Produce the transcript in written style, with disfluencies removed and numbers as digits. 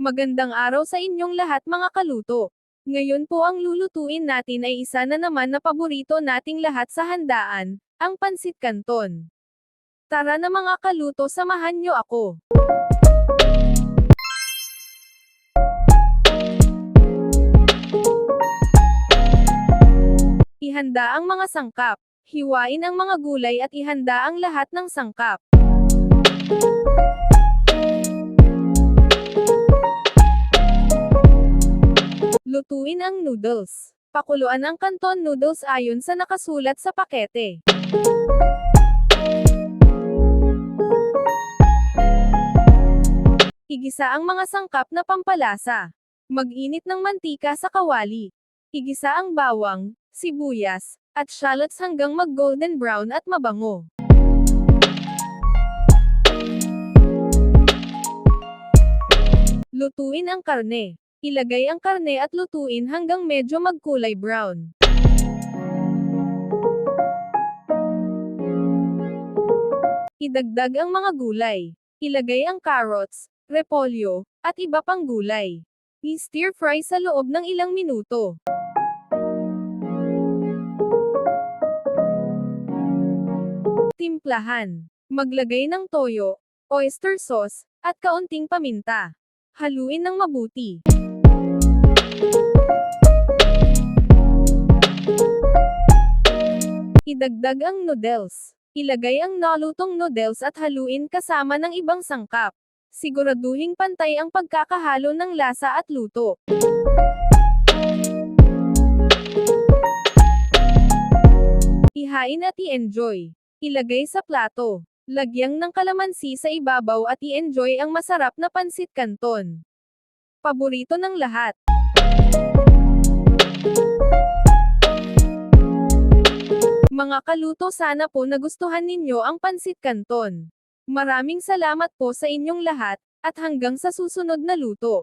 Magandang araw sa inyong lahat mga kaluto. Ngayon po ang lulutuin natin ay isa na naman na paborito nating lahat sa handaan, ang pansit canton. Tara na mga kaluto, samahan nyo ako. Ihanda ang mga sangkap. Hiwain ang mga gulay at ihanda ang lahat ng sangkap. Lutuin ang noodles. Pakuluan ang canton noodles ayon sa nakasulat sa pakete. Igisa ang mga sangkap na pampalasa. Mag-init ng mantika sa kawali. Igisa ang bawang, sibuyas, at shallots hanggang mag-golden brown at mabango. Lutuin ang karne. Ilagay ang karne at lutuin hanggang medyo magkulay brown. Idagdag ang mga gulay. Ilagay ang carrots, repolyo, at iba pang gulay. I-stir fry sa loob ng ilang minuto. Timplahan. Maglagay ng toyo, oyster sauce, at kaunting paminta. Haluin ng mabuti. Idagdag ang noodles. Ilagay ang nalutong noodles at haluin kasama ng ibang sangkap. Siguraduhing pantay ang pagkakahalo ng lasa at luto. Ihain at i-enjoy. Ilagay sa plato. Lagyang ng kalamansi sa ibabaw at i-enjoy ang masarap na pansit canton. Paborito ng lahat. Mga kaluto, sana po nagustuhan ninyo ang pansit canton. Maraming salamat po sa inyong lahat, at hanggang sa susunod na luto.